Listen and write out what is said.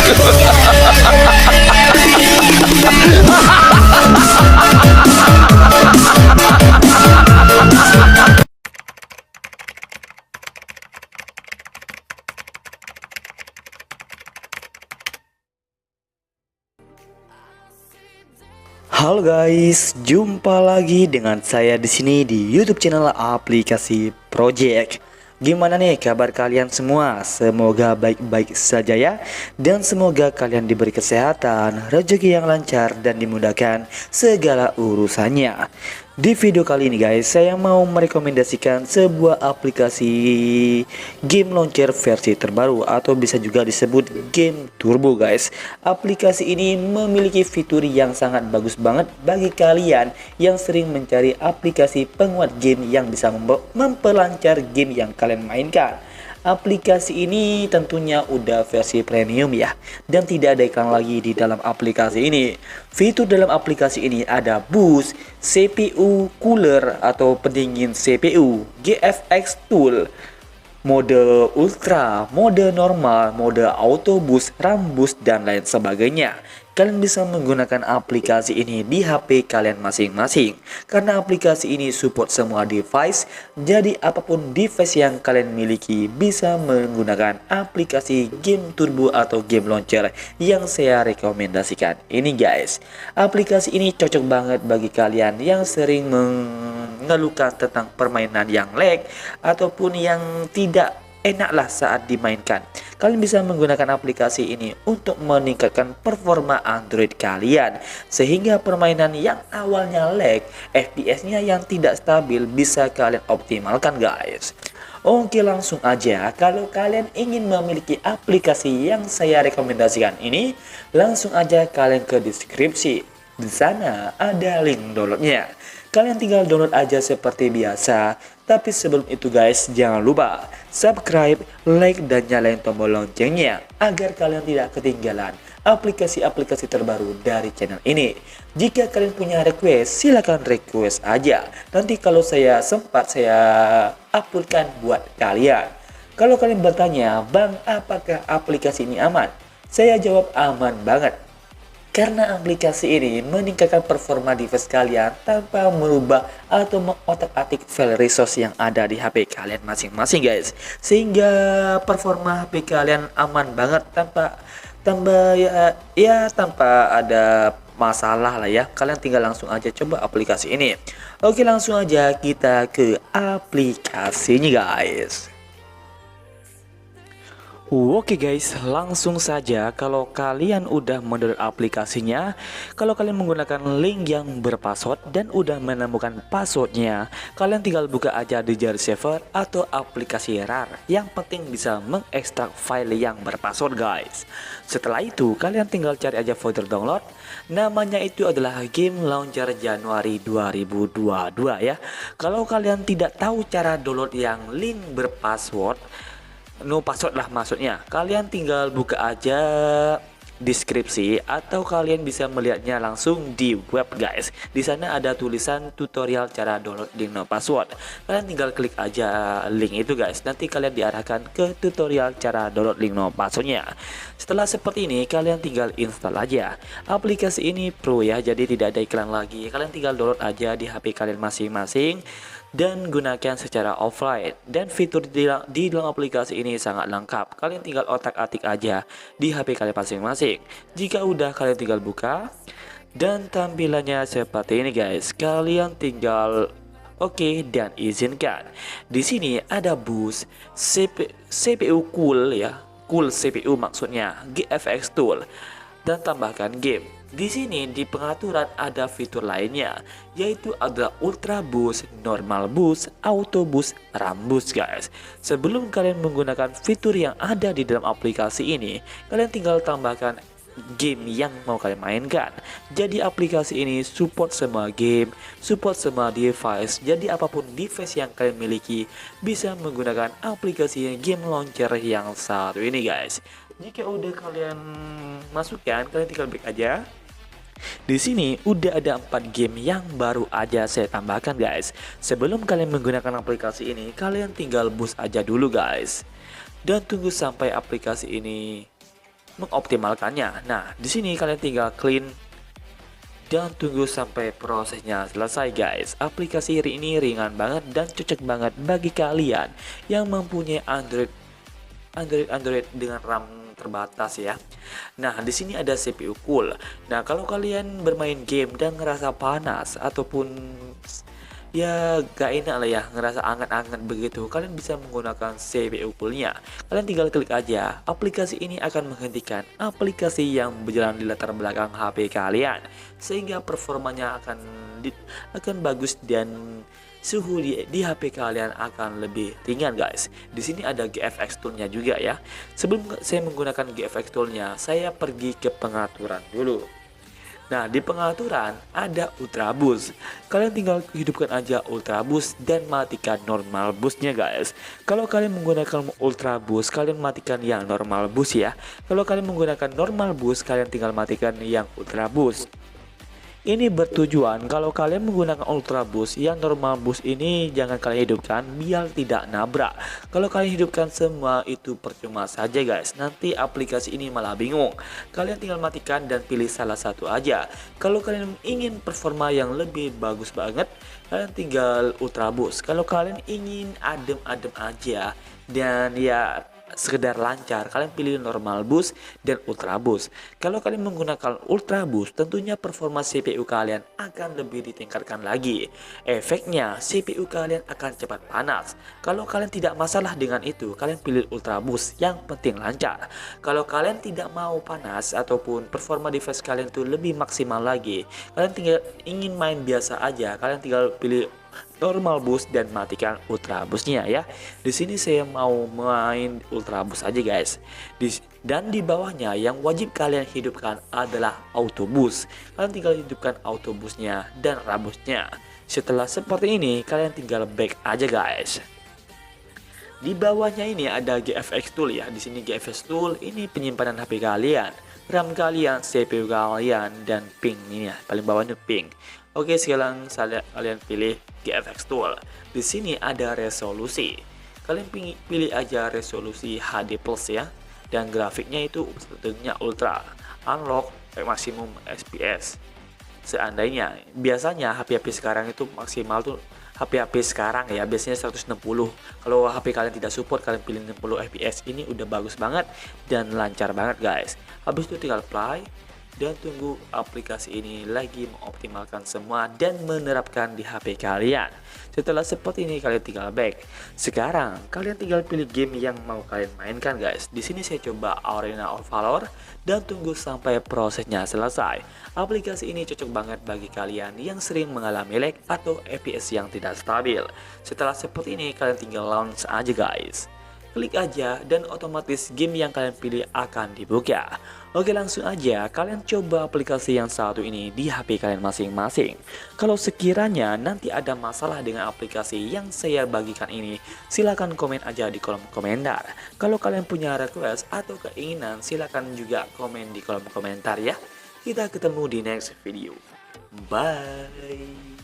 Halo guys, jumpa lagi dengan saya di sini di YouTube channel aplikasi Project. Gimana nih kabar kalian semua? Semoga baik-baik saja ya. Dan semoga kalian diberi kesehatan, rezeki yang lancar dan dimudahkan segala urusannya. Di video kali ini guys, saya mau merekomendasikan sebuah aplikasi game launcher versi terbaru atau bisa juga disebut game turbo guys. Aplikasi ini memiliki fitur yang sangat bagus banget bagi kalian yang sering mencari aplikasi penguat game yang bisa memperlancar game yang kalian mainkan. Aplikasi ini tentunya udah versi premium ya, dan tidak ada iklan lagi di dalam aplikasi ini. Fitur dalam aplikasi ini ada boost, CPU cooler atau pendingin CPU, GFX tool, mode ultra, mode normal, mode auto boost, RAM boost, dan lain sebagainya. Kalian bisa menggunakan aplikasi ini di HP kalian masing-masing karena aplikasi ini support semua device. Jadi apapun device yang kalian miliki bisa menggunakan aplikasi game turbo atau game launcher yang saya rekomendasikan ini guys. Aplikasi ini cocok banget bagi kalian yang sering mengeluhkan tentang permainan yang lag ataupun yang tidak enaklah saat dimainkan. Kalian bisa menggunakan aplikasi ini untuk meningkatkan performa Android kalian, sehingga permainan yang awalnya lag, FPS-nya yang tidak stabil bisa kalian optimalkan guys. Oke, langsung aja, kalau kalian ingin memiliki aplikasi yang saya rekomendasikan ini, langsung aja kalian ke deskripsi. Di sana ada link downloadnya. Kalian tinggal download aja seperti biasa. Tapi sebelum itu guys, jangan lupa subscribe, like, dan nyalain tombol loncengnya agar kalian tidak ketinggalan aplikasi-aplikasi terbaru dari channel ini. Jika kalian punya request, silahkan request aja. Nanti kalau saya sempat, saya uploadkan buat kalian. Kalau kalian bertanya, Bang, apakah aplikasi ini aman? Saya jawab aman banget. Karena aplikasi ini meningkatkan performa device kalian tanpa merubah atau mengotak-atik file resource yang ada di HP kalian masing-masing guys. Sehingga performa HP kalian aman banget tanpa tanpa ada masalah lah ya. Kalian tinggal langsung aja coba aplikasi ini. Oke, langsung aja kita ke aplikasinya guys. Oke guys, langsung saja kalau kalian udah mendownload aplikasinya, kalau kalian menggunakan link yang berpassword dan udah menemukan passwordnya, kalian tinggal buka aja di jar saver atau aplikasi RAR. Yang penting bisa mengekstrak file yang berpassword guys. Setelah itu kalian tinggal cari aja folder download. Namanya itu adalah Game Launcher Januari 2022 ya. Kalau kalian tidak tahu cara download yang link berpassword, no password lah maksudnya, kalian tinggal buka aja deskripsi atau kalian bisa melihatnya langsung di web guys. Di sana ada tulisan tutorial cara download link no password. Kalian tinggal klik aja link itu guys. Nanti kalian diarahkan ke tutorial cara download link no passwordnya. Setelah seperti ini kalian tinggal install aja. Aplikasi ini pro ya, jadi tidak ada iklan lagi. Kalian tinggal download aja di HP kalian masing-masing dan gunakan secara offline. Dan fitur di dalam aplikasi ini sangat lengkap. Kalian tinggal otak-atik aja di HP kalian masing-masing. Jika udah, kalian tinggal buka dan tampilannya seperti ini guys. Kalian tinggal oke dan izinkan. Di sini ada boost, CPU cool ya, cool CPU maksudnya, GFX tool, dan tambahkan game. Di sini di pengaturan ada fitur lainnya, yaitu ada ultra boost, normal boost, auto boost, RAM boost guys. Sebelum kalian menggunakan fitur yang ada di dalam aplikasi ini, kalian tinggal tambahkan game yang mau kalian mainkan. Jadi aplikasi ini support semua game, support semua device. Jadi apapun device yang kalian miliki bisa menggunakan aplikasi game launcher yang satu ini guys. Jika udah kalian masukkan, kalian tinggal back aja. Di sini udah ada 4 game yang baru aja saya tambahkan guys. Sebelum kalian menggunakan aplikasi ini, kalian tinggal boost aja dulu guys. Dan tunggu sampai aplikasi ini mengoptimalkannya. Nah, di sini kalian tinggal clean dan tunggu sampai prosesnya selesai guys. Aplikasi ini ringan banget dan cocok banget bagi kalian yang mempunyai Android dengan RAM terbatas ya. Nah, di sini ada CPU cool. Nah, kalau kalian bermain game dan ngerasa panas ataupun ya gak enak lah ya, ngerasa anget-anget begitu, kalian bisa menggunakan CPU coolnya. Kalian tinggal klik aja. Aplikasi ini akan menghentikan aplikasi yang berjalan di latar belakang HP kalian, sehingga performanya akan bagus dan suhu di HP kalian akan lebih ringan guys. Di sini ada GFX toolnya juga ya. Sebelum saya menggunakan GFX toolnya, saya pergi ke pengaturan dulu. Nah, di pengaturan ada Ultra Boost. Kalian tinggal hidupkan aja Ultra Boost dan matikan normal boostnya guys. Kalau kalian menggunakan Ultra Boost, kalian matikan yang normal boost ya. Kalau kalian menggunakan normal boost, kalian tinggal matikan yang Ultra Boost. Ini bertujuan kalau kalian menggunakan Ultra Boost, yang normal boost ini jangan kalian hidupkan biar tidak nabrak. Kalau kalian hidupkan semua itu percuma saja guys, nanti aplikasi ini malah bingung. Kalian tinggal matikan dan pilih salah satu aja. Kalau kalian ingin performa yang lebih bagus banget, kalian tinggal Ultra Boost. Kalau kalian ingin adem-adem aja dan ya sekedar lancar, kalian pilih normal boost dan ultra boost. Kalau kalian menggunakan ultra boost, tentunya performa CPU kalian akan lebih ditingkatkan lagi. Efeknya CPU kalian akan cepat panas. Kalau kalian tidak masalah dengan itu, kalian pilih ultra boost, yang penting lancar. Kalau kalian tidak mau panas ataupun performa device kalian itu lebih maksimal lagi, kalian tinggal ingin main biasa aja, kalian tinggal pilih normal boost dan matikan ultra boostnya ya. Di sini saya mau main ultra boost aja guys. Dan di bawahnya yang wajib kalian hidupkan adalah auto boost. Kalian tinggal hidupkan auto boostnya dan rabusnya. Setelah seperti ini, kalian tinggal back aja guys. Di bawahnya ini ada GFX tool ya. Di sini GFX tool ini penyimpanan HP kalian, RAM kalian, CPU kalian, dan ping ini ya. Paling bawahnya ping. Oke, sekarang kalian pilih GFX tool. Di sini ada resolusi. Kalian pilih aja resolusi HD plus ya. Dan grafiknya itu tentunya ultra. Unlock maksimum FPS. Seandainya, biasanya HP-HP sekarang itu maksimal tuh HP-HP sekarang ya biasanya 160. Kalau HP kalian tidak support, kalian pilih 60 fps. Ini udah bagus banget dan lancar banget guys. Habis itu tinggal play dan tunggu aplikasi ini lagi mengoptimalkan semua dan menerapkan di HP kalian. Setelah seperti ini, kalian tinggal back. Sekarang kalian tinggal pilih game yang mau kalian mainkan guys. Di sini saya coba Arena of Valor dan tunggu sampai prosesnya selesai. Aplikasi ini cocok banget bagi kalian yang sering mengalami lag atau FPS yang tidak stabil. Setelah seperti ini, kalian tinggal launch aja guys. Klik aja dan otomatis game yang kalian pilih akan dibuka. Oke, langsung aja kalian coba aplikasi yang satu ini di HP kalian masing-masing. Kalau sekiranya nanti ada masalah dengan aplikasi yang saya bagikan ini, silahkan komen aja di kolom komentar. Kalau kalian punya request atau keinginan, silahkan juga komen di kolom komentar ya. Kita ketemu di next video. Bye.